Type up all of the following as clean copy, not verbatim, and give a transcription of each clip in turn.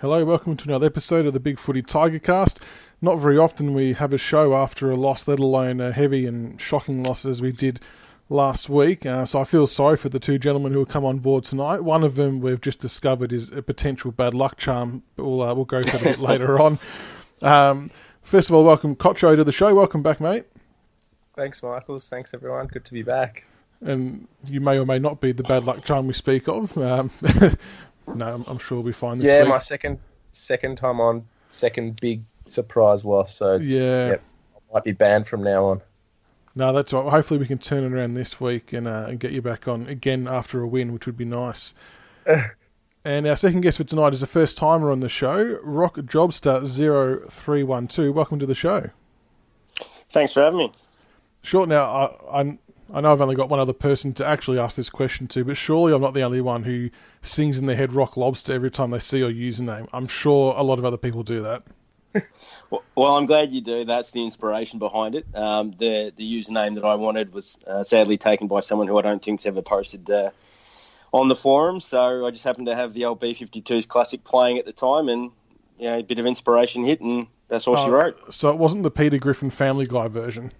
Hello, welcome to another episode of the BigFooty Tigercast. Not very often we have a show after a loss, let alone a heavy and shocking loss as we did last week. So I feel sorry for the two gentlemen who will come on board tonight. One of them we've just discovered is a potential bad luck charm. We'll go through that a bit later on. First of all, welcome Cotcho to the show. Welcome back, mate. Thanks, Michaels. Thanks, everyone. Good to be back. And you may or may not be the bad luck charm we speak of. No, I'm sure we'll be fine this week. My second time on, second big surprise loss. So I might be banned from now on. No, that's all right. Hopefully we can turn it around this week and get you back on again after a win, which would be nice. And our second guest for tonight is a first timer on the show, RockJobster 0312. Welcome to the show. Thanks for having me. Sure. Now, I know I've only got one other person to actually ask this question to, but surely I'm not the only one who sings in their head Rock Lobster every time they see your username. I'm sure a lot of other people do that. Well, I'm glad you do. That's the inspiration behind it. The username that I wanted was sadly taken by someone who I don't think's ever posted on the forum, so I just happened to have the old B52's Classic playing at the time, and a bit of inspiration hit, and that's all she wrote. So it wasn't the Peter Griffin Family Guy version?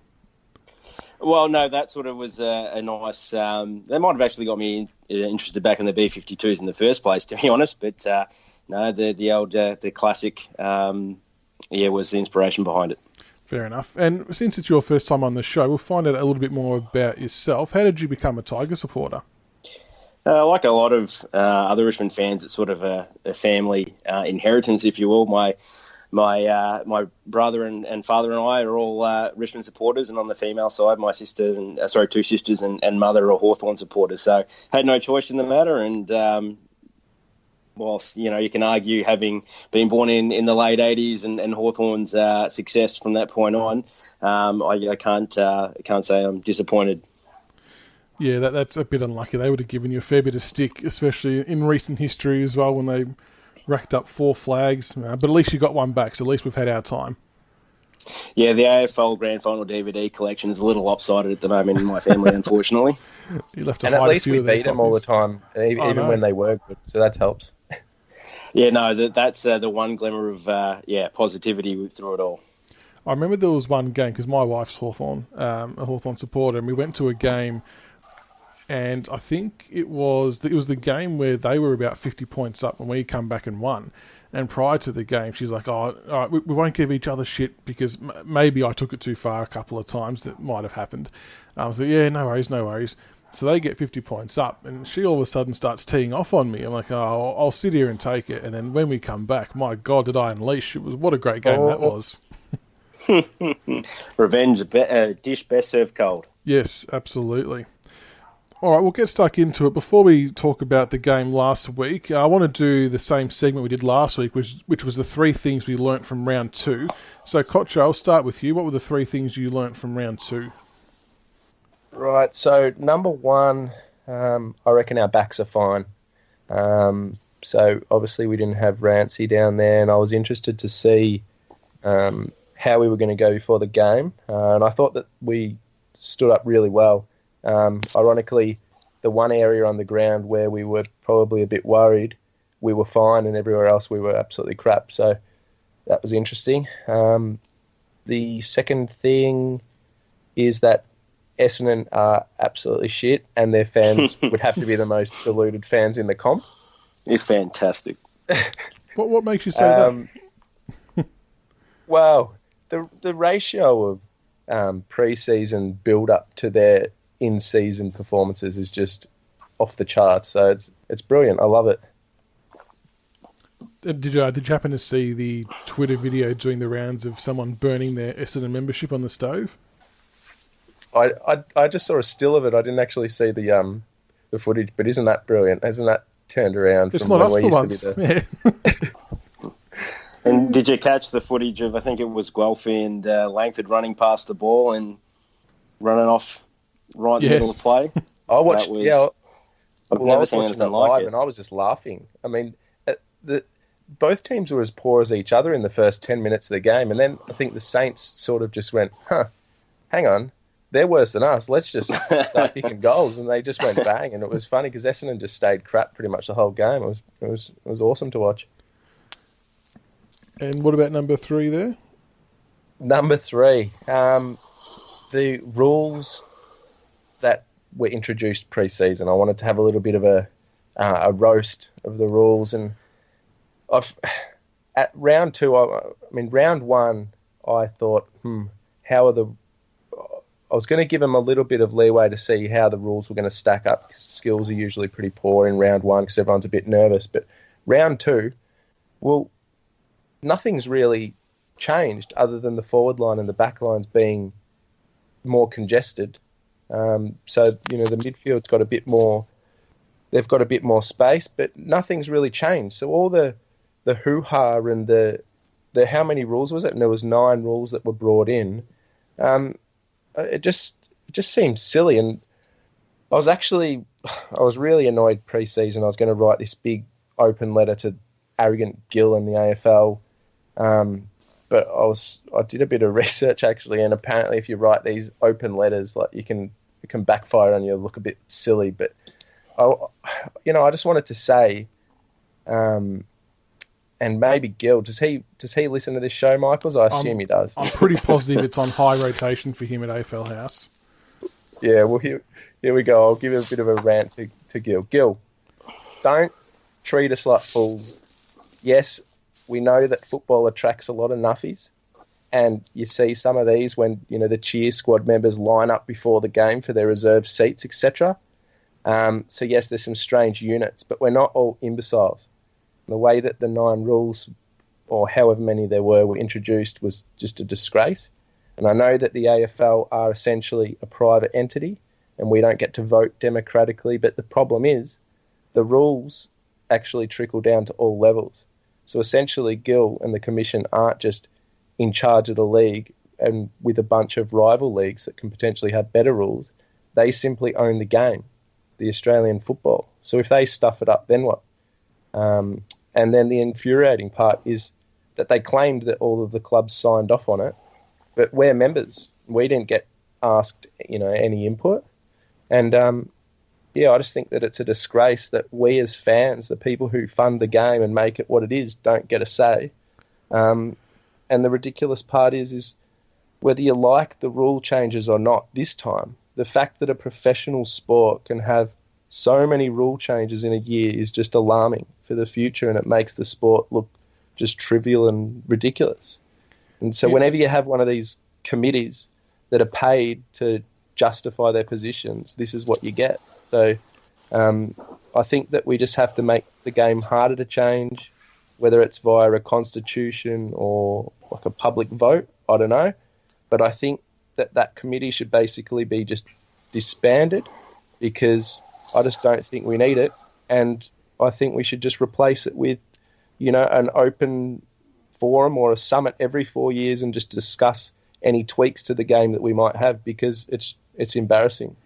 Well, no, that sort of was a nice... they might have actually got me interested back in the B52s in the first place, to be honest. But no, the Classic, was the inspiration behind it. Fair enough. And since it's your first time on the show, we'll find out a little bit more about yourself. How did you become a Tiger supporter? Like a lot of other Richmond fans, it's sort of a family inheritance, if you will. My brother and father and I are all Richmond supporters, and on the female side, my sister and two sisters and mother are Hawthorn supporters. So had no choice in the matter. And whilst you can argue having been born in the late '80s and Hawthorn's success from that point on, I can't say I'm disappointed. Yeah, that's a bit unlucky. They would have given you a fair bit of stick, especially in recent history as well when they racked up 4 flags, but at least you got one back, so at least we've had our time. Yeah, the AFL Grand Final DVD collection is a little lopsided at the moment in my family, unfortunately. You'll have to and hide at least a few we of their beat them all the time, even when they were good, so that helps. Yeah, no, that's the one glimmer of positivity through it all. I remember there was one game, because my wife's Hawthorn, a Hawthorn supporter, and we went to a game, and I think it was the game where they were about 50 points up and we come back and won. And prior to the game, she's like, all right, we won't give each other shit because maybe I took it too far a couple of times. That might have happened. I was like, yeah, no worries. So they get 50 points up and she all of a sudden starts teeing off on me. I'm like, oh, I'll sit here and take it. And then when we come back, my God, did I unleash. What a great game that was. Revenge, dish best served cold. Yes, absolutely. All right, we'll get stuck into it. Before we talk about the game last week, I want to do the same segment we did last week, which was the 3 things we learnt from round 2. So, Cotcho, I'll start with you. What were the 3 things you learnt from round 2? Right, so number 1, I reckon our backs are fine. So, obviously, we didn't have Rancy down there, and I was interested to see how we were going to go before the game. And I thought that we stood up really well. Ironically, the one area on the ground where we were probably a bit worried, we were fine, and everywhere else we were absolutely crap. So that was interesting. The second thing is that Essendon are absolutely shit, and their fans would have to be the most deluded fans in the comp. It's fantastic. What makes you say that? Well, the ratio of pre-season build-up to their in-season performances is just off the charts. So it's brilliant. I love it. Did you happen to see the Twitter video doing the rounds of someone burning their Essendon membership on the stove? I just saw a still of it. I didn't actually see the footage, but isn't that brilliant? Isn't that turned around it's from not when us we for used once. to be there? Yeah. And did you catch the footage of, I think it was Guelphy and Langford running past the ball and running off right in the middle of play? I watched, I've never seen anything like it. And I was just laughing. I mean, both teams were as poor as each other in the first 10 minutes of the game, and then I think the Saints sort of just went, hang on, they're worse than us. Let's just start kicking goals. And they just went bang. And it was funny because Essendon just stayed crap pretty much the whole game. It was awesome to watch. And what about number 3 there? Number 3, the rules that were introduced pre-season. I wanted to have a little bit of a roast of the rules, and at round 2, round 1, I thought, how are the... I was going to give them a little bit of leeway to see how the rules were going to stack up, because skills are usually pretty poor in round 1 because everyone's a bit nervous. But round 2, well, nothing's really changed other than the forward line and the back lines being more congested. So, the midfield's got a bit more... They've got a bit more space, but nothing's really changed. So all the hoo-ha and the how many rules was it? And there was 9 rules that were brought in. It just seemed silly, and I was really annoyed pre-season. I was going to write this big open letter to arrogant Gill in the AFL, but I did a bit of research actually, and apparently if you write these open letters, like it can backfire on you, look a bit silly. But I just wanted to say, and maybe Gill, does he listen to this show, Michaels? I assume he does. I'm pretty positive it's on high rotation for him at AFL House. Yeah, well, here we go. I'll give a bit of a rant to Gill. Gill, don't treat us like fools. Yes, we know that football attracts a lot of nuffies, and you see some of these when, the cheer squad members line up before the game for their reserved seats, etc. So yes, there's some strange units, but we're not all imbeciles. The way that the 9 rules, or however many there were introduced was just a disgrace. And I know that the AFL are essentially a private entity and we don't get to vote democratically, but the problem is the rules actually trickle down to all levels. So essentially Gill and the Commission aren't just in charge of the league and with a bunch of rival leagues that can potentially have better rules. They simply own the game, the Australian football. So if they stuff it up, then what? And then the infuriating part is that they claimed that all of the clubs signed off on it, but we're members. We didn't get asked, any input. And, I just think that it's a disgrace that we as fans, the people who fund the game and make it what it is, don't get a say. And the ridiculous part is whether you like the rule changes or not this time, the fact that a professional sport can have so many rule changes in a year is just alarming for the future, and it makes the sport look just trivial and ridiculous. And so whenever you have one of these committees that are paid to justify their positions, this is what you get. So I think that we just have to make the game harder to change, whether it's via a constitution or like a public vote, I don't know. But I think that committee should basically be just disbanded, because I just don't think we need it. And I think we should just replace it with, an open forum or a summit every 4 years and just discuss any tweaks to the game that we might have, because it's embarrassing.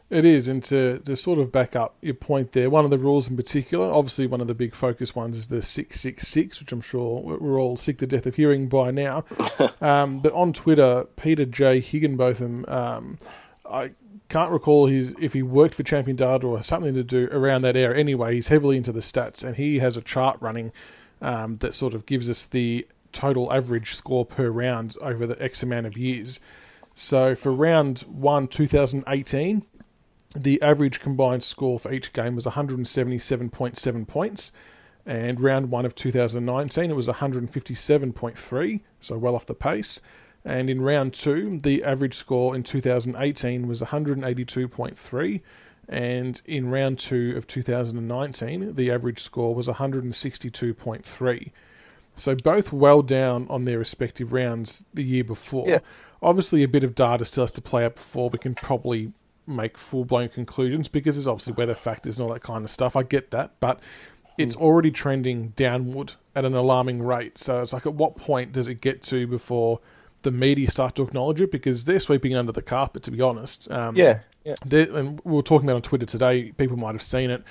It is, and to sort of back up your point there, one of the rules in particular, obviously one of the big focus ones is the 666, which I'm sure we're all sick to death of hearing by now. But on Twitter, Peter J. Higginbotham, I can't recall if he worked for Champion Data or something to do around that era. Anyway, he's heavily into the stats, and he has a chart running that sort of gives us the total average score per round over the X amount of years. So for round 1, 2018, the average combined score for each game was 177.7 points. And round 1 of 2019, it was 157.3, so well off the pace. And in round 2, the average score in 2018 was 182.3. And in round 2 of 2019, the average score was 162.3. So both well down on their respective rounds the year before. Yeah. Obviously, a bit of data still has to play out before we can probably make full-blown conclusions, because there's obviously weather factors and all that kind of stuff. I get that, but it's already trending downward at an alarming rate. So it's like, at what point does it get to before the media start to acknowledge it? Because they're sweeping under the carpet, to be honest. And we were talking about on Twitter today, people might have seen it,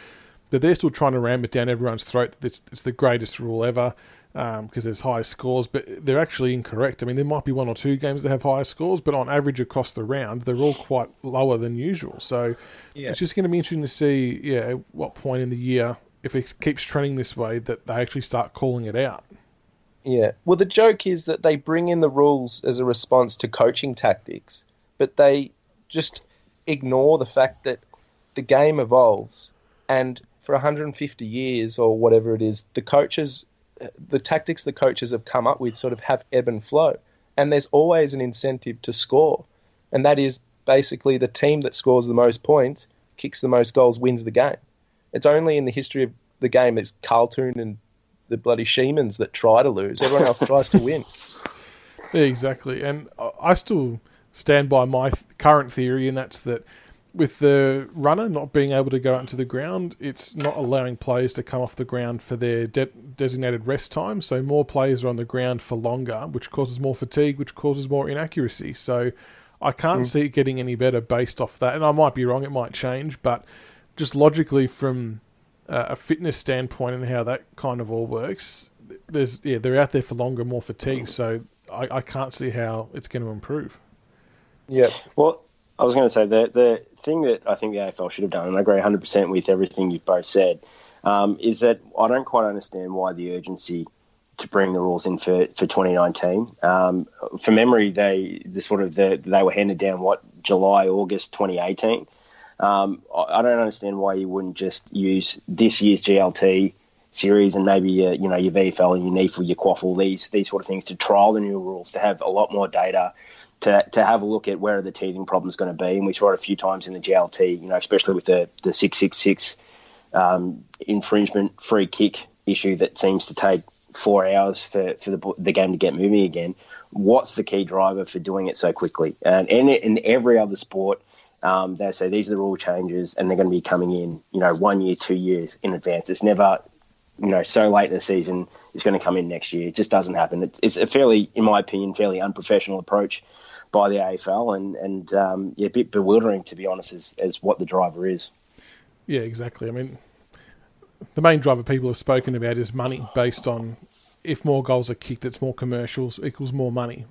but they're still trying to ram it down everyone's throat that it's the greatest rule ever, because there's high scores, but they're actually incorrect. I mean, there might be 1 or 2 games that have higher scores, but on average across the round, they're all quite lower than usual. So it's just going to be interesting to see, at what point in the year, if it keeps trending this way, that they actually start calling it out. Yeah. Well, the joke is that they bring in the rules as a response to coaching tactics, but they just ignore the fact that the game evolves, and for 150 years or whatever it is, the tactics the coaches have come up with sort of have ebb and flow, and there's always an incentive to score, and that is basically the team that scores the most points, kicks the most goals, wins the game. It's only in the history of the game it's Carltoon and the bloody Sheemans that try to lose. Everyone else tries to win. Yeah, exactly. And I still stand by my current theory, and that's that with the runner not being able to go out into the ground, it's not allowing players to come off the ground for their designated rest time. So more players are on the ground for longer, which causes more fatigue, which causes more inaccuracy. So I can't see it getting any better based off that. And I might be wrong, it might change, but just logically from a fitness standpoint and how that kind of all works, they're out there for longer, more fatigue. So I can't see how it's going to improve. Yeah. Well, I was going to say the thing that I think the AFL should have done, and I agree 100% with everything you've both said, is that I don't quite understand why the urgency to bring the rules in for 2019. For memory, they were handed down July, August 2018. I don't understand why you wouldn't just use this year's GLT series and maybe your VFL and your NEAFL, your QAFL, these sort of things to trial the new rules, to have a lot more data, to have a look at where are the teething problems going to be. And we saw it a few times in the GLT, especially with the 666 infringement free kick issue that seems to take 4 hours for the game to get moving again. What's the key driver for doing it so quickly? And in every other sport, they say these are the rule changes and they're going to be coming in, 1 year, 2 years in advance. It's never, so late in the season, it's going to come in next year. It just doesn't happen. It's a fairly, in my opinion, fairly unprofessional approach by the AFL and a bit bewildering, to be honest, as what the driver is. Yeah, exactly. I mean, the main driver people have spoken about is money, based on if more goals are kicked, it's more commercials equals more money.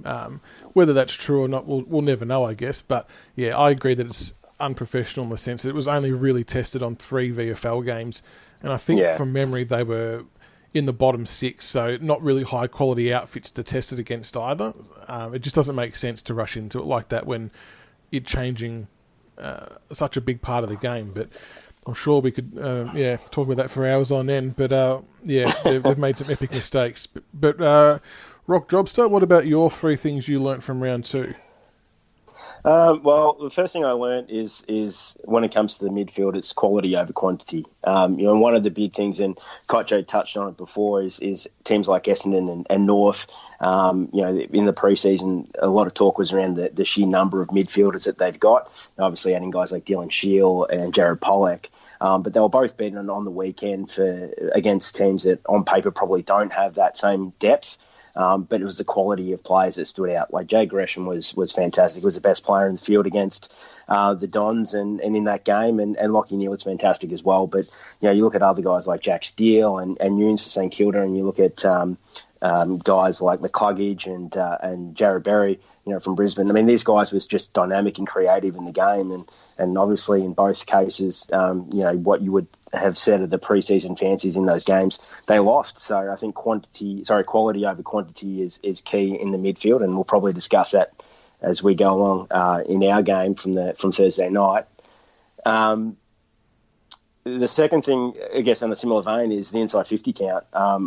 Whether that's true or not, we'll never know, I guess. But yeah, I agree that it's unprofessional in the sense that it was only really tested on 3 VFL games, and I think from memory they were in the bottom 6, so not really high quality outfits to test it against either. It just doesn't make sense to rush into it like that when it's changing such a big part of the game. But I'm sure we could, talk about that for hours on end. But they've made some epic mistakes. But RockJobster, what about your 3 things you learnt from round 2? Well, the first thing I learned is when it comes to the midfield, it's quality over quantity. One of the big things, and Cotcho touched on it before, is teams like Essendon and North. In the preseason, a lot of talk was around the sheer number of midfielders that they've got. Obviously, adding guys like Dylan Shield and Jared Pollock. But they were both beaten on the weekend against teams that on paper probably don't have that same depth. But it was the quality of players that stood out. Like Jay Gresham was fantastic. He was the best player in the field against the Dons and in that game. And Lachie Neal was fantastic as well. But, you look at other guys like Jack Steele and Nunes for St Kilda, and you look at guys like McCluggage and Jared Berry, from Brisbane. I mean, these guys was just dynamic and creative in the game. And obviously in both cases, what you would have said of the preseason fancies in those games, they lost. So I think quality over quantity is key in the midfield. And we'll probably discuss that as we go along in our game from Thursday night. The second thing, I guess, on a similar vein, is the inside 50 count. I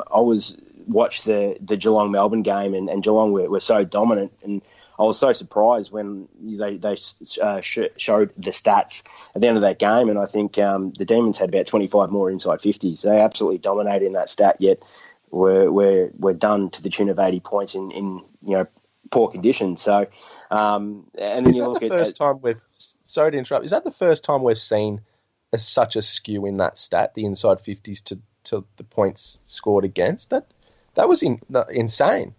watched the Geelong Melbourne game, and Geelong were so dominant, and I was so surprised when they showed the stats at the end of that game, and I think the Demons had about 25 more inside 50s. They absolutely dominated in that stat, yet were done to the tune of 80 points in poor conditions. So, and then is that the first time we've? Sorry to interrupt. Is that the first time we've seen such a skew in that stat, the inside 50s to the points scored against? That was insane.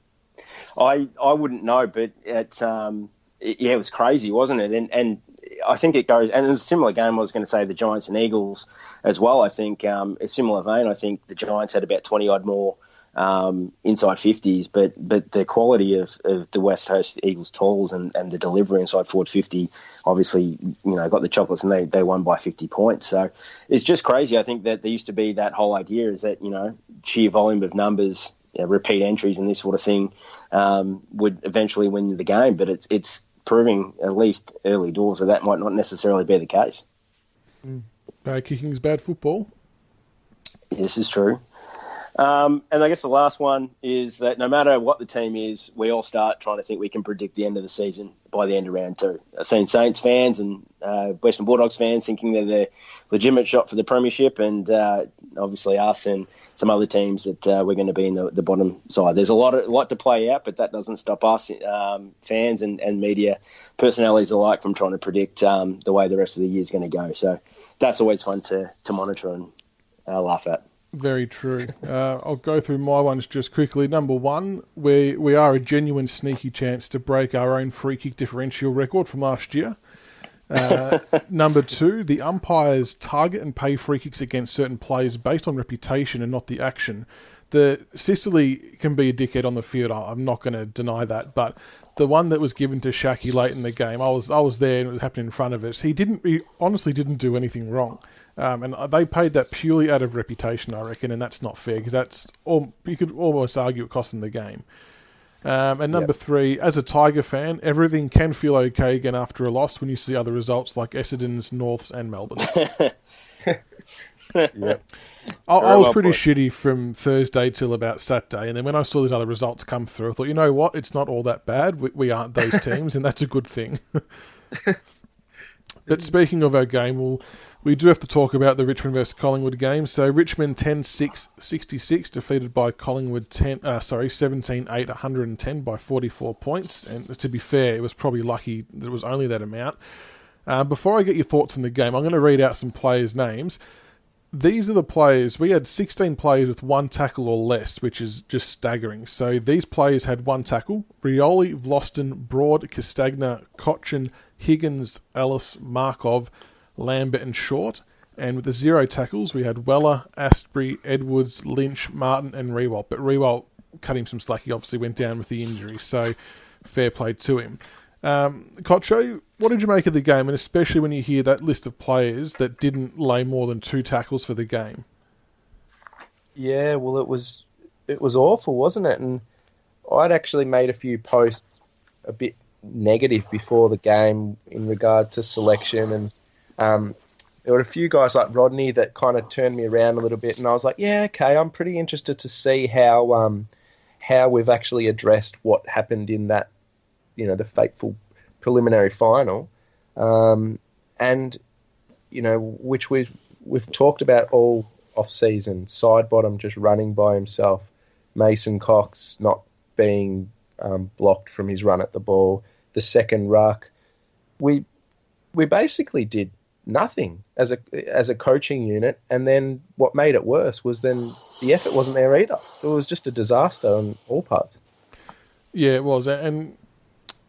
I wouldn't know, but it was crazy, wasn't it? And I think it goes, and it's a similar game. I was going to say the Giants and Eagles as well. I think a similar vein. I think the Giants had about 20 odd more inside 50s, but the quality of the West Coast Eagles talls and the delivery inside forward 50 obviously got the chocolates, and they won by 50 points. So it's just crazy. I think that there used to be that whole idea is that sheer volume of numbers repeat entries and this sort of thing would eventually win the game. But it's proving, at least early doors, that might not necessarily be the case. Bad kicking is bad football. This is true. And I guess the last one is that no matter what the team is, we all start trying to think we can predict the end of the season by the end of round 2. I've seen Saints fans and Western Bulldogs fans thinking they're the legitimate shot for the premiership, and obviously us and some other teams that we're going to be in the bottom side. There's a lot to play out, but that doesn't stop us, fans and media personalities alike, from trying to predict the way the rest of the year is going to go. So that's always fun to monitor and laugh at. Very true. I'll go through my ones just quickly. Number 1, we are a genuine sneaky chance to break our own free kick differential record from last year. Number 2, the umpires target and pay free kicks against certain players based on reputation and not the action. The Sicily can be a dickhead on the field. I'm not going to deny that, but the one that was given to Shaki late in the game, I was there and it was happening in front of us. He honestly didn't do anything wrong. And they paid that purely out of reputation, I reckon, and that's not fair, because you could almost argue it cost them the game. And number 3, as a Tiger fan, everything can feel okay again after a loss when you see other results like Essendon's, Norths and Melbourne's. Yep. I was pretty shitty from Thursday till about Saturday, and then when I saw these other results come through, I thought, you know what, it's not all that bad. We aren't those teams, and that's a good thing. But speaking of our game, we do have to talk about the Richmond versus Collingwood game. So Richmond 10-6-66, defeated by Collingwood 17-8, 110 by 44 points. And to be fair, it was probably lucky that it was only that amount. Before I get your thoughts on the game, I'm going to read out some players' names. These are the players. We had 16 players with 1 tackle or less, which is just staggering. So these players had 1 tackle: Rioli, Vlosten, Broad, Castagna, Cotchin, Higgins, Ellis, Markov, Lambert and Short. And with the 0 tackles, we had Weller, Astbury, Edwards, Lynch, Martin and Rewalt. But Rewalt cut him some slack. He obviously went down with the injury, so fair play to him. Cotcho, what did you make of the game, and especially when you hear that list of players that didn't lay more than 2 tackles for the game? Yeah, well, it was awful, wasn't it? And I'd actually made a few posts a bit negative before the game in regard to selection, and there were a few guys like Rodney that kind of turned me around a little bit, and I was like, yeah, okay, I'm pretty interested to see how we've actually addressed what happened in that, the fateful preliminary final, and which we've talked about all off season. Sidebottom just running by himself, Mason Cox not being blocked from his run at the ball, the second ruck. We basically did nothing as a coaching unit, and then what made it worse was then the effort wasn't there either. It was just a disaster on all parts. Yeah, it was, and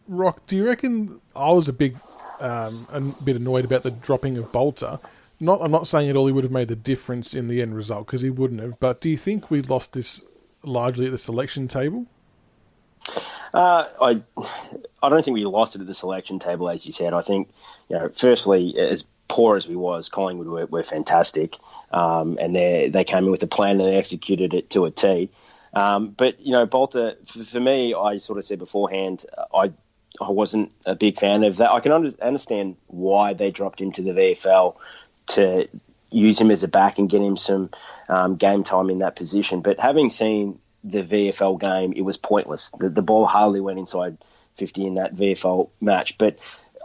Rock, do you reckon I was a bit annoyed about the dropping of Bolter? I'm not saying at all he would have made the difference in the end result, because he wouldn't have, but do you think we lost this largely at the selection table? I don't think we lost it at the selection table, as you said. I think, firstly, as poor as we was, Collingwood were fantastic, and they came in with a plan and they executed it to a T. But Bolter, for me, I sort of said beforehand, I wasn't a big fan of that. I can understand why they dropped him to the VFL to use him as a back and get him some game time in that position. But having seen the VFL game, it was pointless. The ball hardly went inside 50 in that VFL match. But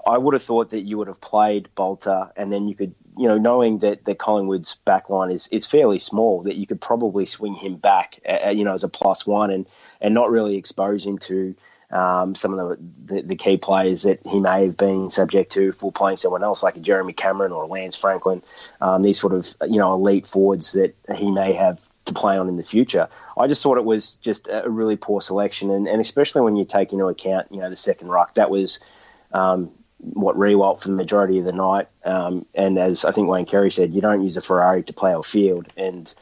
I would have thought that you would have played Bolter, and then you could, knowing that the Collingwood's backline is fairly small, that you could probably swing him back, as a +1 and not really expose him to some of the key players that he may have been subject to for playing someone else, like a Jeremy Cameron or a Lance Franklin, these sort of elite forwards that he may have to play on in the future. I just thought it was just a really poor selection, and especially when you take into account the second ruck, that was what Rewalt for the majority of the night, and as I think Wayne Carey said, you don't use a Ferrari to play our field, and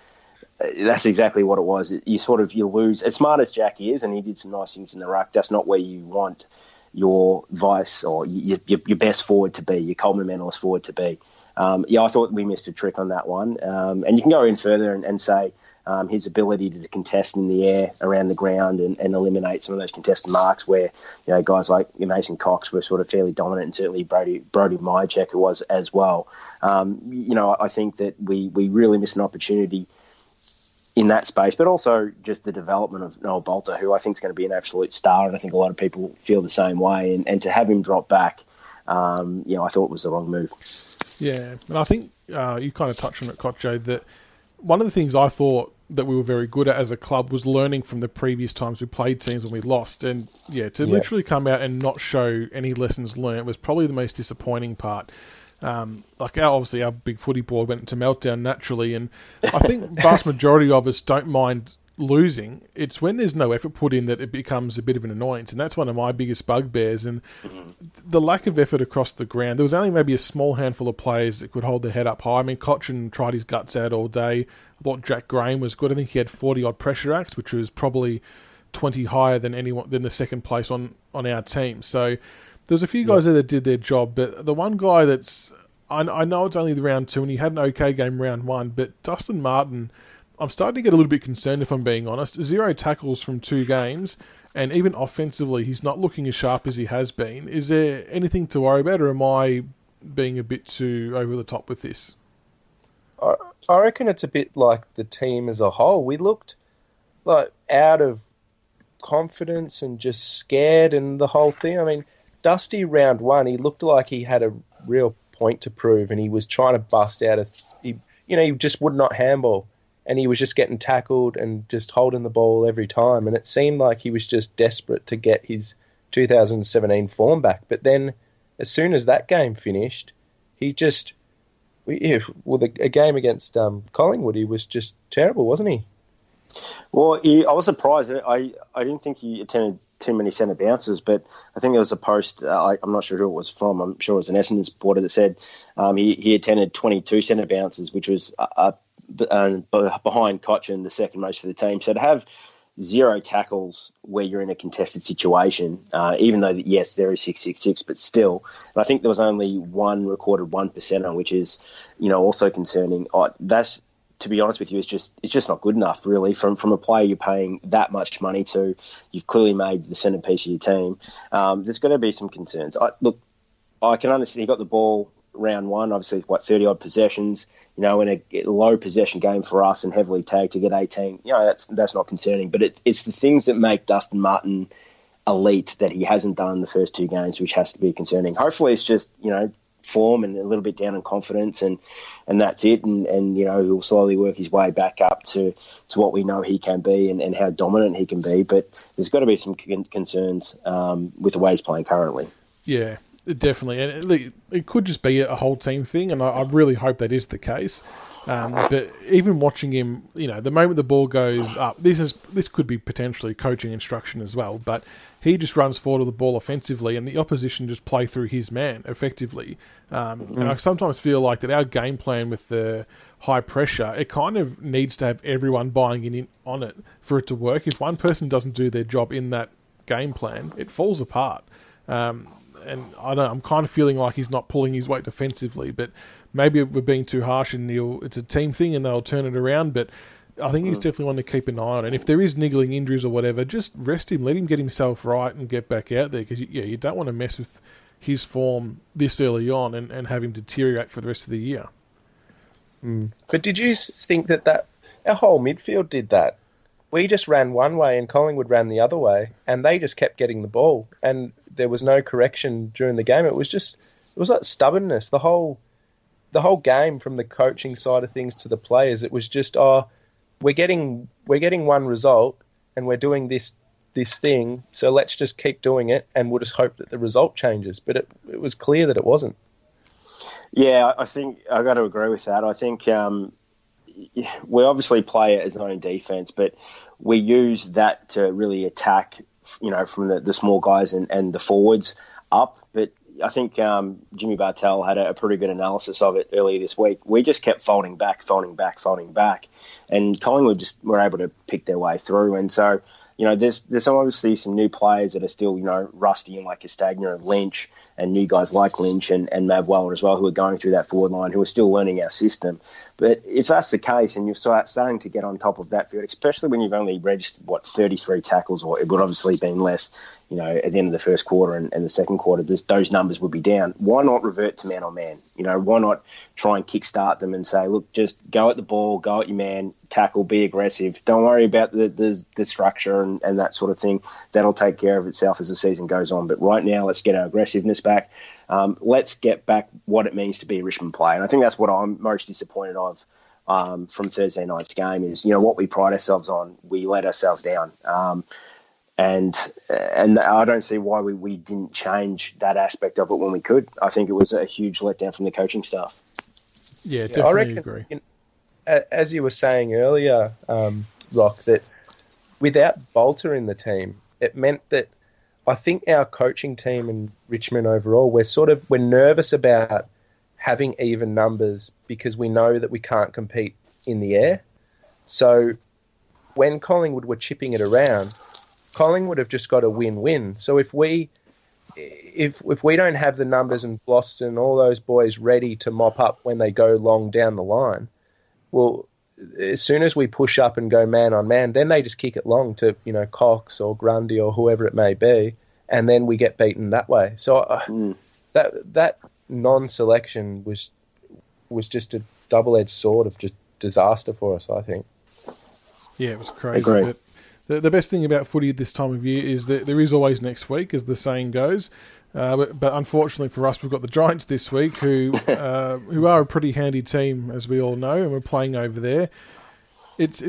that's exactly what it was. You lose. As smart as Jackie is, and he did some nice things in the ruck, that's not where you want your vice or your best forward to be, your Coleman medalist forward to be. I thought we missed a trick on that one. And you can go in further and say his ability to contest in the air around the ground and eliminate some of those contested marks where, guys like Mason Cox were sort of fairly dominant, and certainly Brody Myercheck was as well. I think that we really missed an opportunity in that space, but also just the development of Noah Bolter, who I think is going to be an absolute star, and I think a lot of people feel the same way. And to have him drop back, I thought it was the wrong move. Yeah, and I think you kind of touched on it, Cotcho, that one of the things I thought that we were very good at as a club was learning from the previous times we played teams when we lost. And literally come out and not show any lessons learned was probably the most disappointing part. Obviously our BigFooty board went into meltdown naturally, and I think the vast majority of us don't mind losing. It's when there's no effort put in that it becomes a bit of an annoyance, and that's one of my biggest bugbears. And the lack of effort across the ground. There was only maybe a small handful of players that could hold their head up high. I mean, Cotcho tried his guts out all day. I thought Jack Graham was good. I think he had 40 odd pressure acts, which was probably 20 higher than the second place on our team. So there's a few guys there that did their job, but the one guy I know it's only the round 2 and he had an okay game round 1, but Dustin Martin, I'm starting to get a little bit concerned, if I'm being honest. 0 tackles from 2 games, and even offensively, he's not looking as sharp as he has been. Is there anything to worry about, or am I being a bit too over the top with this? I reckon it's a bit like the team as a whole. We looked like out of confidence and just scared and the whole thing. I mean, Dusty round 1, he looked like he had a real point to prove, and he was trying to bust out he just would not handball, and he was just getting tackled and just holding the ball every time, and it seemed like he was just desperate to get his 2017 form back. But then as soon as that game finished, a game against Collingwood, he was just terrible, wasn't he? Well, I was surprised. I didn't think he attended too many centre bounces, but I think there was a post, I'm not sure who it was from, I'm sure it was an Essendon supporter that said he attended 22 centre bounces, which was behind Cotcho, the second most for the team. So to have 0 tackles where you're in a contested situation, even though, yes, there is 666, but still. And I think there was only one recorded 1%, which is, also concerning. That's, to be honest with you, it's just not good enough, really, from a player you're paying that much money to. You've clearly made the centrepiece of your team. There's got to be some concerns. I can understand he got the ball round 1, obviously, 30-odd possessions, in a low possession game for us and heavily tagged to get 18. That's not concerning. But it's the things that make Dustin Martin elite that he hasn't done in the first 2 games, which has to be concerning. Hopefully it's just, form and a little bit down in confidence, and that's it, and he'll slowly work his way back up to what we know he can be and how dominant he can be. But there's got to be some concerns with the way he's playing currently. Yeah, definitely, and it could just be a whole team thing, and I really hope that is the case. But even watching him, the moment the ball goes up, this could be potentially coaching instruction as well, but he just runs forward with the ball offensively, and the opposition just play through his man effectively. And I sometimes feel like that our game plan with the high pressure, it kind of needs to have everyone buying in on it for it to work. If one person doesn't do their job in that game plan, it falls apart. And I don't know, I'm kind of feeling like he's not pulling his weight defensively, but maybe we're being too harsh and it's a team thing and they'll turn it around. But I think he's definitely one to keep an eye on. And if there is niggling injuries or whatever, just rest him, let him get himself right and get back out there, because you don't want to mess with his form this early on and have him deteriorate for the rest of the year. But did you think that our whole midfield did that? We just ran one way and Collingwood ran the other way, and they just kept getting the ball, and there was no correction during the game. It was like stubbornness. The whole game, from the coaching side of things to the players, it was just, we're getting one result and we're doing this thing, so let's just keep doing it and we'll just hope that the result changes. But it was clear that it wasn't. Yeah, I think I got to agree with that. I think we obviously play it as own defense, but we use that to really attack, from the small guys and the forwards up. But I think Jimmy Bartell had a pretty good analysis of it earlier this week. We just kept folding back, and Collingwood just were able to pick their way through. And so there's obviously some new players that are still, rusty in like Castagna and Lynch, and new guys like Lynch and Mav Weller as well, who are going through that forward line, who are still learning our system. But if that's the case, and you're starting to get on top of that field, especially when you've only registered, 33 tackles, or it would obviously been less, at the end of the first quarter and the second quarter, those numbers would be down. Why not revert to man on man? Why not try and kickstart them and say, look, just go at the ball, go at your man, tackle, be aggressive. Don't worry about the structure and that sort of thing. That'll take care of itself as the season goes on. But right now, let's get our aggressiveness back. Let's get back what it means to be a Richmond player. And I think that's what I'm most disappointed of from Thursday night's game is, what we pride ourselves on, we let ourselves down. And I don't see why we didn't change that aspect of it when we could. I think it was a huge letdown from the coaching staff. Yeah, definitely agree. As you were saying earlier, Rock, that without Bolter in the team, it meant that I think our coaching team in Richmond overall, we're nervous about having even numbers because we know that we can't compete in the air. So when Collingwood were chipping it around, Collingwood have just got a win-win. So if we don't have the numbers and Floss and all those boys ready to mop up when they go long down the line, well, as soon as we push up and go man on man, then they just kick it long to, Cox or Grundy or whoever it may be, and then we get beaten that way. So that non-selection was just a double-edged sword of just disaster for us, I think. Yeah, it was crazy. The best thing about footy at this time of year is that there is always next week, as the saying goes. But unfortunately for us, we've got the Giants this week, who are a pretty handy team, as we all know, and we're playing over there. It's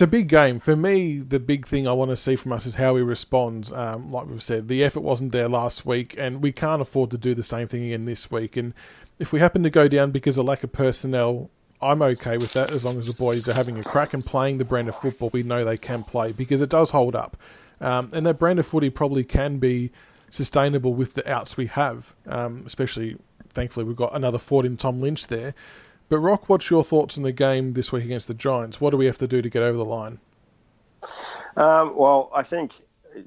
a big game. For me, the big thing I want to see from us is how we respond. Like we've said, the effort wasn't there last week, and we can't afford to do the same thing again this week. And if we happen to go down because of lack of personnel, I'm okay with that as long as the boys are having a crack and playing the brand of football we know they can play, because it does hold up. And that brand of footy probably can be sustainable with the outs we have, especially, thankfully, we've got another forward in Tom Lynch there. But Rock, what's your thoughts on the game this week against the Giants? What do we have to do to get over the line? Well, I think,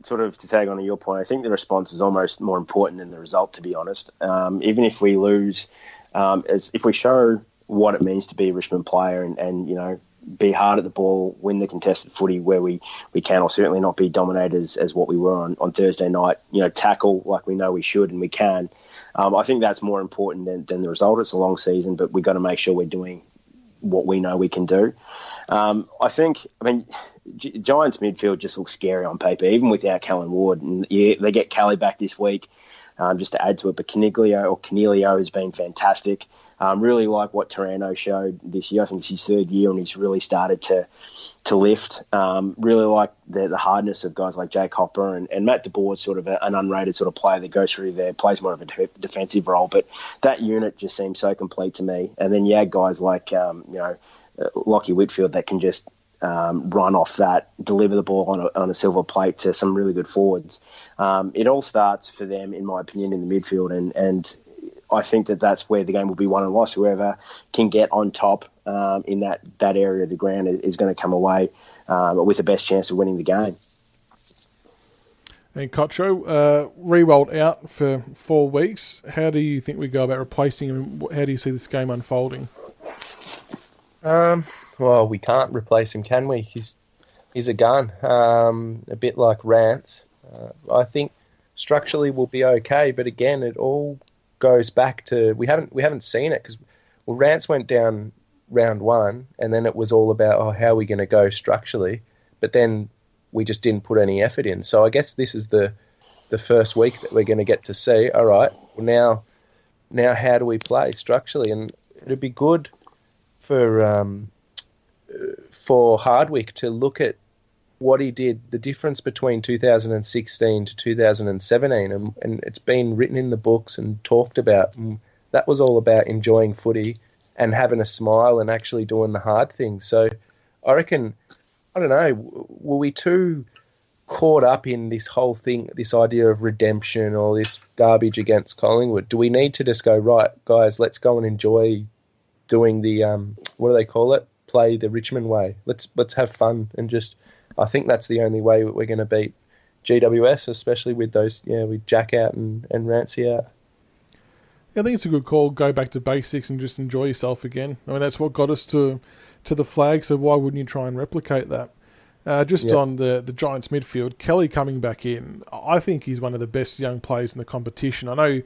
sort of to tag on to your point, I think the response is almost more important than the result, to be honest. Even if we lose, if we show what it means to be a Richmond player and be hard at the ball, win the contested footy where we can, or certainly not be dominated as what we were on Thursday night, tackle like we know we should and we can. I think that's more important than the result. It's a long season, but we've got to make sure we're doing what we know we can do. Giants midfield just looks scary on paper, even without Callan Ward. And yeah, they get Callie back this week, just to add to it. But Canelio has been fantastic. Really like what Taranto showed this year. I think it's his third year and he's really started to lift. Really like the hardness of guys like Jake Hopper and Matt DeBoer's sort of an unrated sort of player that goes through there, plays more of a defensive role. But that unit just seems so complete to me. And then you had guys like, Lockie Whitfield that can just run off that, deliver the ball on a silver plate to some really good forwards. It all starts for them, in my opinion, in the midfield, and I think that's where the game will be won and lost. Whoever can get on top in that area of the ground is going to come away with the best chance of winning the game. And Cotcho, Rewald out for 4 weeks. How do you think we go about replacing him? How do you see this game unfolding? Well, we can't replace him, can we? He's a gun, a bit like Rance. I think structurally we'll be okay, but again, it all goes back to we haven't seen it because Rance went down round one, and then it was all about how are we going to go structurally, but then we just didn't put any effort in. So I guess this is the first week that we're going to get to see. All right, well now how do we play structurally? And it'd be good for Hardwick to look at what he did, the difference between 2016 to 2017, and it's been written in the books and talked about. And that was all about enjoying footy and having a smile and actually doing the hard things. So I reckon, I don't know, were we too caught up in this whole thing, this idea of redemption or this garbage against Collingwood? Do we need to just go, right, guys, let's go and enjoy doing the, what do they call it? Play the Richmond way. Let's have fun and just I think that's the only way we're going to beat GWS, especially with those, with Jack out and Rancy out. Yeah, I think it's a good call. Go back to basics and just enjoy yourself again. I mean, that's what got us to the flag, so why wouldn't you try and replicate that? On the Giants midfield, Kelly coming back in, I think he's one of the best young players in the competition. I know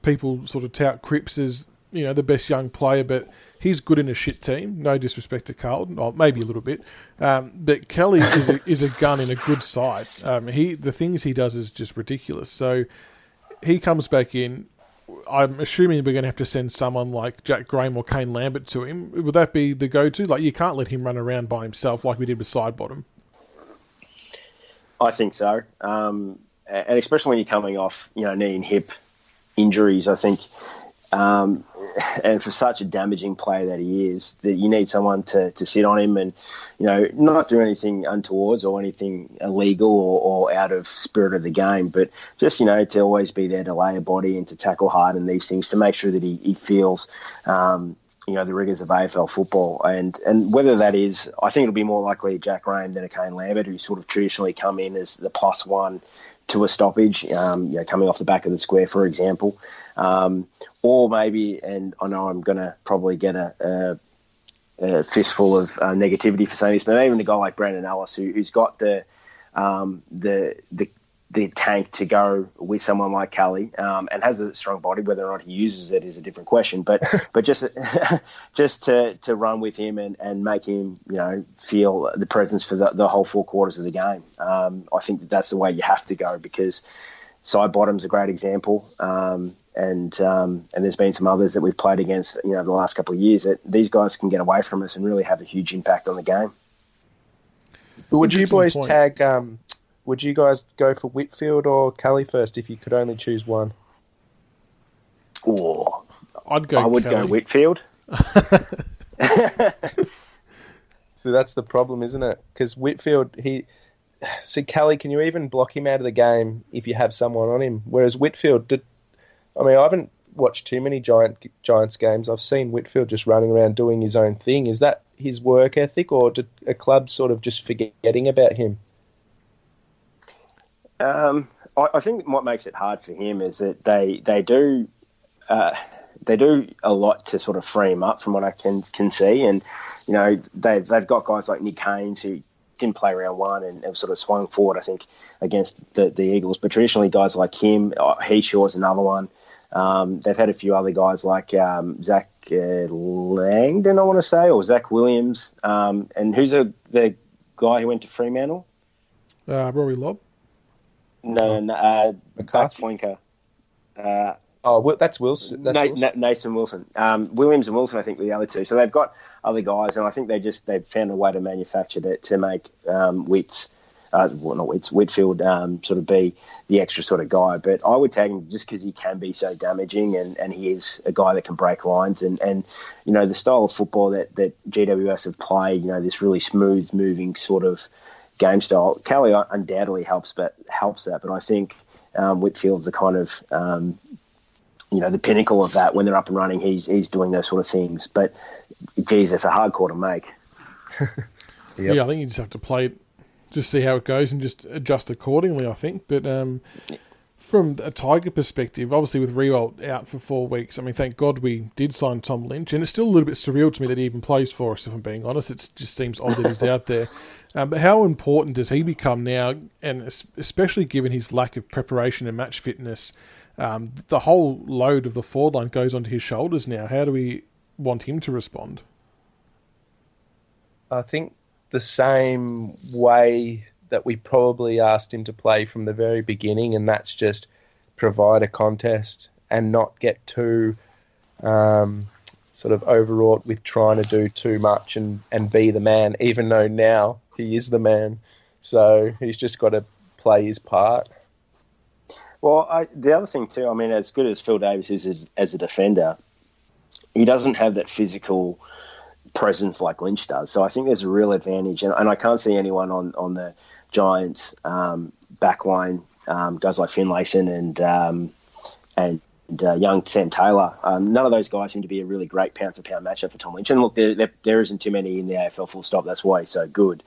people sort of tout Cripps as, the best young player, but he's good in a shit team. No disrespect to Carlton, or maybe a little bit. But Kelly is a gun in a good side. The things he does is just ridiculous. So he comes back in. I'm assuming we're going to have to send someone like Jack Graham or Kane Lambert to him. Would that be the go-to? Like, you can't let him run around by himself like we did with Sidebottom. I think so. And especially when you're coming off, knee and hip injuries, I think, and for such a damaging player that he is, that you need someone to sit on him and, not do anything untowards or anything illegal or out of spirit of the game, but just, to always be there to lay a body and to tackle hard and these things to make sure that he feels, the rigours of AFL football. And whether that is, I think it'll be more likely Jack Graham than a Kane Lambert, who sort of traditionally come in as the plus one to a stoppage, coming off the back of the square, for example. Or maybe, and I know I'm going to probably get a fistful of negativity for saying this, but even a guy like Brandon Ellis, who's got the tank to go with someone like Kelly, and has a strong body. Whether or not he uses it is a different question. But just to run with him and make him feel the presence for the whole 4 quarters of the game. I think that's the way you have to go, because Sidebottom's a great example, and there's been some others that we've played against the last couple of years that these guys can get away from us and really have a huge impact on the game. Would you boys tag? Would you guys go for Whitfield or Kelly first if you could only choose one? Oh, I would go Whitfield. So that's the problem, isn't it? Because Whitfield, Kelly, can you even block him out of the game if you have someone on him? Whereas Whitfield, I haven't watched too many Giants games. I've seen Whitfield just running around doing his own thing. Is that his work ethic, or did a club sort of just forgetting about him? I think what makes it hard for him is that they do a lot to sort of free him up, from what I can see, and they've got guys like Nick Haynes who didn't play round 1 and have sort of swung forward, I think, against the Eagles. But traditionally, guys like him, Heashaw's another one. They've had a few other guys like Zach Langdon, I want to say, or Zach Williams, and who's the guy who went to Fremantle? Rory Lobb. No, McCarthy. Flinker. That's Wilson. Nathan Wilson. Williams and Wilson, I think, were the other two. So they've got other guys, and I think they've found a way to manufacture it to make Whitfield sort of be the extra sort of guy. But I would tag him just because he can be so damaging, and he is a guy that can break lines, and the style of football that GWS have played, this really smooth moving sort of game style. Kelly undoubtedly helps that, but I think Whitfield's the kind of the pinnacle of that. When they're up and running, he's doing those sort of things. But geez, that's a hard call to make. Yep. Yeah, I think you just have to play it, just see how it goes, and just adjust accordingly, I think. But from a Tiger perspective, obviously with Riewoldt out for 4 weeks, thank God we did sign Tom Lynch, and it's still a little bit surreal to me that he even plays for us, if I'm being honest. It just seems odd that he's out there. But how important does he become now, and especially given his lack of preparation and match fitness? The whole load of the forward line goes onto his shoulders now. How do we want him to respond? I think the same way that we probably asked him to play from the very beginning, and that's just provide a contest and not get too sort of overwrought with trying to do too much and be the man, even though now he is the man. So he's just got to play his part. Well, the other thing too, as good as Phil Davis is as a defender, he doesn't have that physical presence like Lynch does. So I think there's a real advantage, and I can't see anyone on the Giants backline, guys like Finlayson and young Sam Taylor. None of those guys seem to be a really great pound-for-pound matchup for Tom Lynch. And look, there isn't too many in the AFL full stop. That's why he's so good.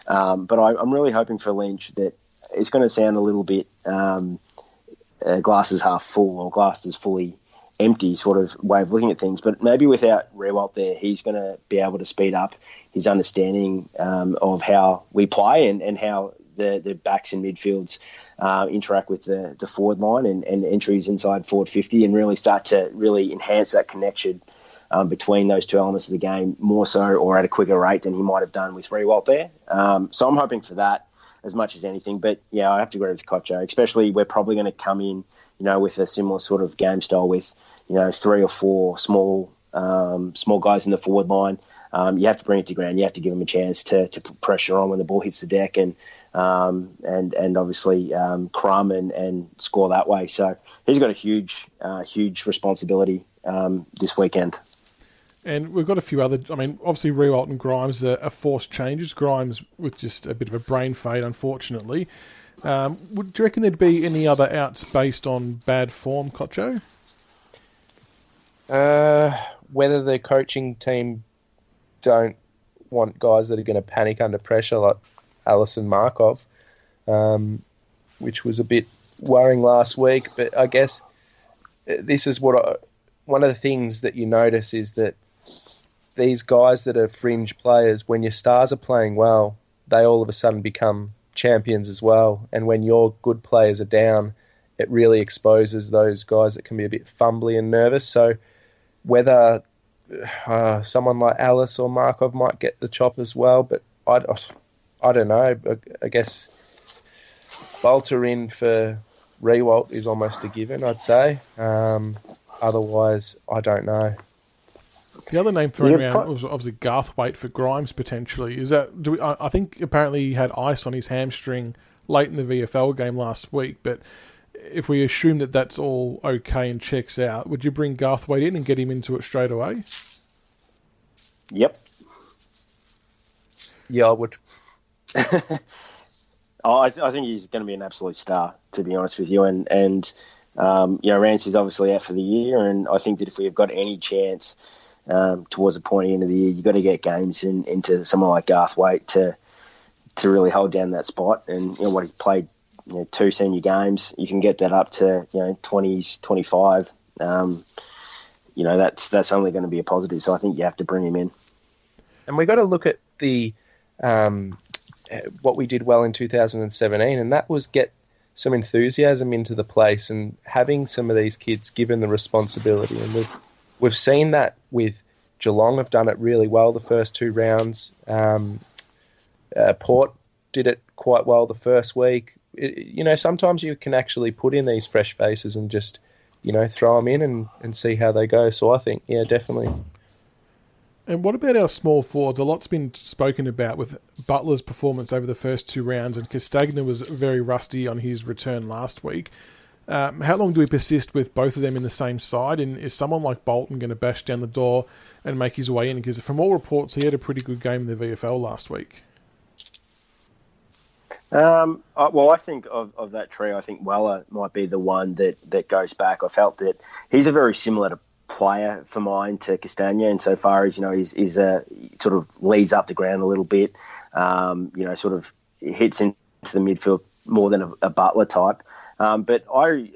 But I'm really hoping for Lynch that it's going to sound a little bit glass is half full or glass is fully empty sort of way of looking at things. But maybe without Rewalt there, he's going to be able to speed up his understanding of how we play and how the backs and midfields interact with the forward line and entries inside forward 50 and really start to really enhance that connection between those two elements of the game more so or at a quicker rate than he might have done with Rewalt there. So I'm hoping for that as much as anything. But, yeah, I have to agree with Cotcho, especially we're probably going to come in, with a similar sort of game style with, 3 or 4 small guys in the forward line. You have to bring it to ground. You have to give them a chance to put pressure on when the ball hits the deck and obviously crumb and score that way. So he's got a huge responsibility this weekend. And we've got a few other... obviously Rewalt and Grimes are forced changes. Grimes with just a bit of a brain fade, unfortunately. Do you reckon there'd be any other outs based on bad form, Cotcho? Whether the coaching team don't want guys that are going to panic under pressure like Alison Markov, which was a bit worrying last week. But I guess this is one of the things that you notice is that these guys that are fringe players, when your stars are playing well, they all of a sudden become champions as well. And when your good players are down, it really exposes those guys that can be a bit fumbly and nervous. So whether someone like Alice or Markov might get the chop as well, but I don't know. I guess Bolter in for Rewalt is almost a given, I'd say. Otherwise, I don't know. The other name thrown around was obviously Garthwaite for Grimes potentially. Is that? I think apparently he had ice on his hamstring late in the VFL game last week. But if we assume that that's all okay and checks out, would you bring Garthwaite in and get him into it straight away? Yep. Yeah, I would. I think he's going to be an absolute star, to be honest with you. And Rancey's obviously out for the year, and I think that if we have got any chance towards the point end of the year, you've got to get games into someone like Garthwaite to really hold down that spot. And what he played, 2 senior games, you can get that up to 20s, 25. That's only going to be a positive. So I think you have to bring him in. And we got to look at the what we did well in 2017, and that was get some enthusiasm into the place and having some of these kids given the responsibility. And we've seen that with Geelong have done it really well the first 2 rounds. Port did it quite well the first week. Sometimes you can actually put in these fresh faces and just, throw them in and see how they go. So I think, yeah, definitely. And what about our small forwards? A lot's been spoken about with Butler's performance over the first 2 rounds, and Castagna was very rusty on his return last week. How long do we persist with both of them in the same side? And is someone like Bolton going to bash down the door and make his way in? Because from all reports, he had a pretty good game in the VFL last week. Well, I think of that trio, I think Weller might be the one that goes back. I felt that he's a very similar player for mine to Castagna insofar as, he's sort of leads up the ground a little bit, sort of hits into the midfield more than a Butler type. But I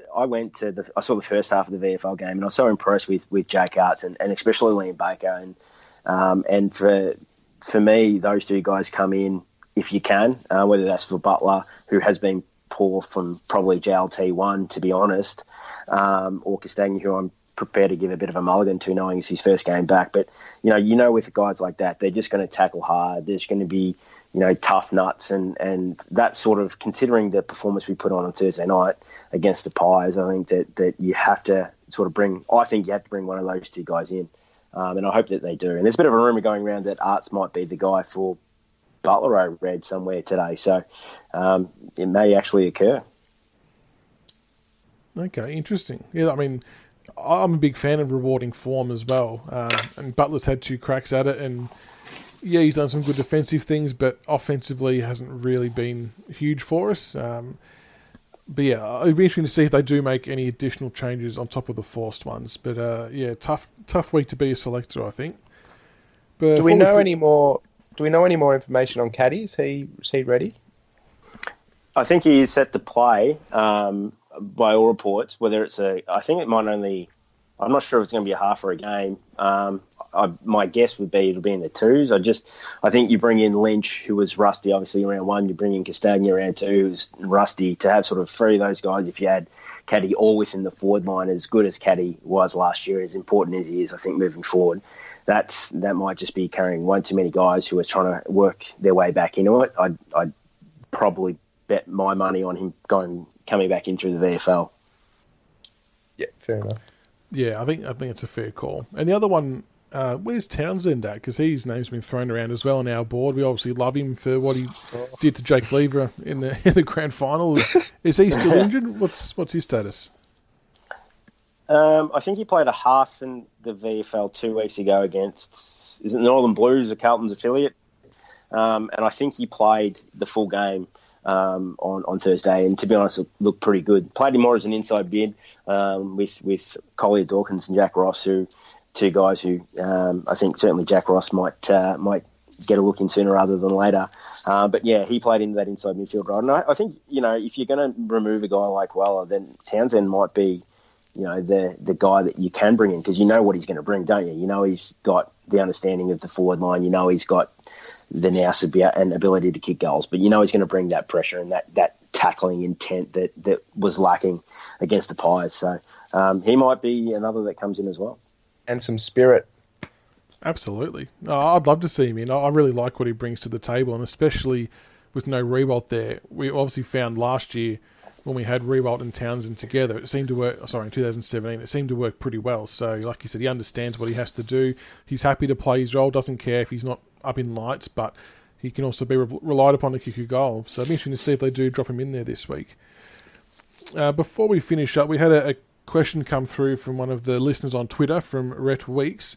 saw the first half of the VFL game, and I was so impressed with Jake Arts and especially Liam Baker. And for me, those 2 guys come in if you can, whether that's for Butler, who has been poor from probably JLT1, to be honest, or Castagna, who I'm prepared to give a bit of a mulligan to, knowing it's his first game back. But, with guys like that, they're just going to tackle hard. There's going to be, tough nuts. And that sort of, considering the performance we put on Thursday night against the Pies, I think that you have to sort of bring one of those 2 guys in. And I hope that they do. And there's a bit of a rumour going around that Arts might be the guy for Butler, I read somewhere today. So it may actually occur. Okay, interesting. Yeah, I'm a big fan of rewarding form as well. And Butler's had 2 cracks at it, and yeah, he's done some good defensive things, but offensively hasn't really been huge for us. But yeah, it'd be interesting to see if they do make any additional changes on top of the forced ones. But yeah, tough week to be a selector, I think. But Do we know any more? Do we know any more information on Caddy? Is he ready? I think he is set to play by all reports. Whether it's I think it might only. I'm not sure if it's going to be a half or a game. My guess would be it'll be in the twos. I think you bring in Lynch, who was rusty, obviously, in round one. You bring in Castagna round two, who's rusty. To have sort of three of those guys, if you had Caddy all within the forward line, as good as Caddy was last year, as important as he is, I think, moving forward, that might just be carrying one too many guys who are trying to work their way back into it. I'd probably bet my money on him coming back into the VFL. Yeah, fair enough. Yeah, I think it's a fair call. And the other one, where's Townsend at? Because his name's been thrown around as well on our board. We obviously love him for what he did to Jake Lever in the grand final. Is he still injured? What's his status? I think he played a half in the VFL 2 weeks ago against, is it Northern Blues, a Carlton's affiliate? And I think he played the full game on Thursday, and to be honest, it looked pretty good. Played him more as an inside bid with Collier Dawkins and Jack Ross, two guys who I think certainly Jack Ross might get a look in sooner rather than later. But yeah, he played into that inside midfield role. And I think, if you're going to remove a guy like Weller, then Townsend might be, the guy that you can bring in, because you know what he's going to bring, don't you? You know he's got the understanding of the forward line. You know he's got the nous and ability to kick goals, but you know he's going to bring that pressure and that tackling intent that was lacking against the Pies. So he might be another that comes in as well. And some spirit. Absolutely. I'd love to see him in. I really like what he brings to the table, and especially with no Riewoldt there. We obviously found last year when we had Riewoldt and Townsend together, it seemed to work. Sorry, in 2017, it seemed to work pretty well. So, like you said, he understands what he has to do. He's happy to play his role. Doesn't care if he's not up in lights, but he can also be relied upon to kick a goal. So, it'll be interesting to see if they do drop him in there this week. Before we finish up, we had a question come through from one of the listeners on Twitter from Rhett Weeks.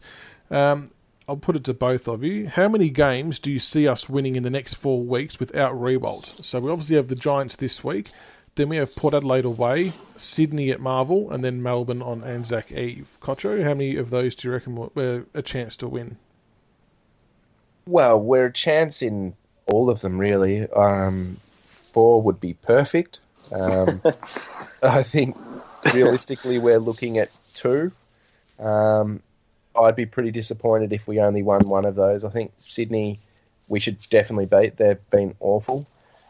I'll put it to both of you. How many games do you see us winning in the next 4 weeks without Riewoldt? So we obviously have the Giants this week. Then we have Port Adelaide away, Sydney at Marvel, and then Melbourne on Anzac Eve. Cotcho, how many of those do you reckon we're a chance to win? Well, we're a chance in all of them, really. 4 would be perfect. I think realistically we're looking at 2. I'd be pretty disappointed if we only won one of those. I think Sydney we should definitely beat. They've been awful.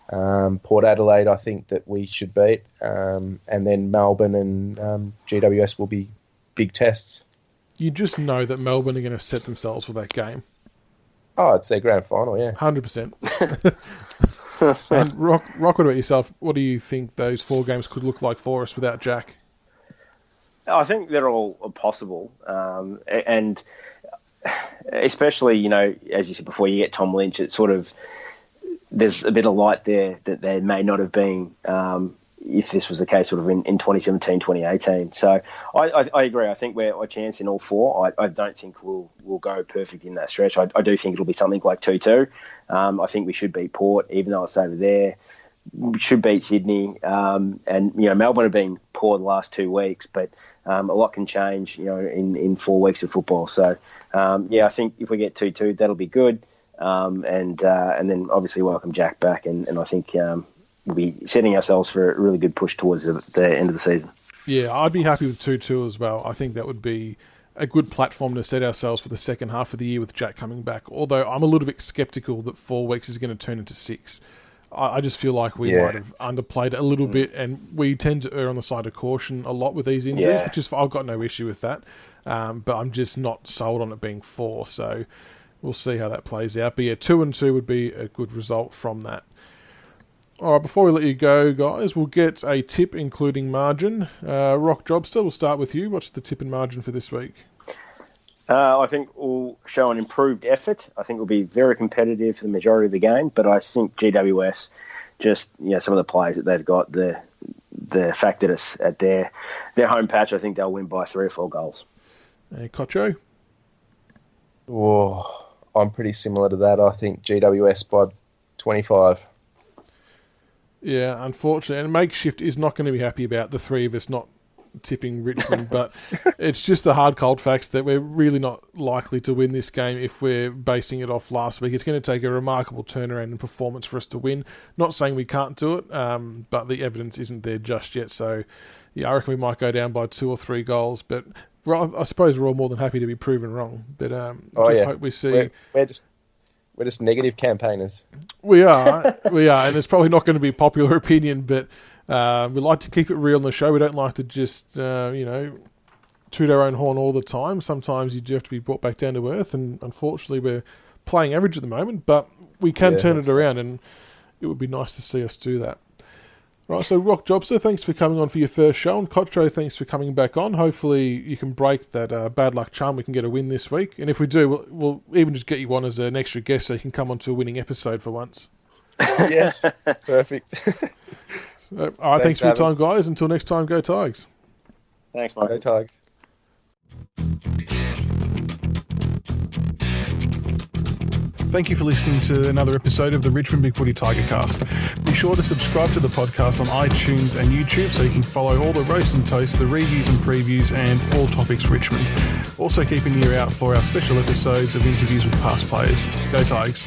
Port Adelaide I think that we should beat. And then Melbourne and GWS will be big tests. You just know that Melbourne are going to set themselves for that game. Oh, it's their grand final, yeah. 100%. And Rock, what about yourself? What do you think those 4 games could look like for us without Jack? I think they're all possible. And especially, as you said before, you get Tom Lynch, it's sort of, there's a bit of light there that there may not have been if this was the case sort of in 2017, 2018. So I agree. I think we're a chance in all 4. I don't think we'll go perfect in that stretch. I do think it'll be something like 2-2. I think we should beat Port, even though it's over there. We should beat Sydney. And, Melbourne have been poor the last 2 weeks, but a lot can change, in 4 weeks of football. So, I think if we get 2-2, that'll be good. And then obviously welcome Jack back. And I think we'll be setting ourselves for a really good push towards the end of the season. Yeah, I'd be happy with 2-2 as well. I think that would be a good platform to set ourselves for the second half of the year with Jack coming back. Although I'm a little bit sceptical that 4 weeks is going to turn into 6. I just feel like we might have underplayed it a little bit, and we tend to err on the side of caution a lot with these injuries, which is, I've got no issue with that, but I'm just not sold on it being 4, so we'll see how that plays out. But yeah, 2-2 would be a good result from that. All right, before we let you go, guys, we'll get a tip including margin. RockJobster, we'll start with you. What's the tip and margin for this week? I think we'll show an improved effort. I think we'll be very competitive for the majority of the game, but I think GWS, just some of the players that they've got, the fact that it's at their home patch, I think they'll win by 3 or 4 goals. Cotcho? Oh, I'm pretty similar to that. I think GWS by 25. Yeah, unfortunately. And Makeshift is not going to be happy about the three of us not tipping Richmond, but it's just the hard cold facts that we're really not likely to win this game if we're basing it off last week. It's going to take a remarkable turnaround in performance for us to win. Not saying we can't do it, but the evidence isn't there just yet. So, yeah, I reckon we might go down by 2 or 3 goals, but I suppose we're all more than happy to be proven wrong. But hope we see... We're just negative campaigners. We are, and it's probably not going to be popular opinion, but we like to keep it real on the show. We don't like to just, toot our own horn all the time. Sometimes you do have to be brought back down to earth, and unfortunately we're playing average at the moment, but we can turn it around, and it would be nice to see us do that. Right, so RockJobster, thanks for coming on for your first show, and Cotcho, thanks for coming back on. Hopefully you can break that bad luck charm. We can get a win this week, and if we do, we'll even just get you on as an extra guest so you can come on to a winning episode for once. Yes, perfect. So, all right, thanks for your time, guys. Until next time, go Tigers. Thanks, Mike. Go Tigers. Thank you for listening to another episode of the Richmond BigFooty Tigercast. Be sure to subscribe to the podcast on iTunes and YouTube so you can follow all the roast and toast, the reviews and previews, and all topics Richmond. Also keep an ear out for our special episodes of interviews with past players. Go Tigers.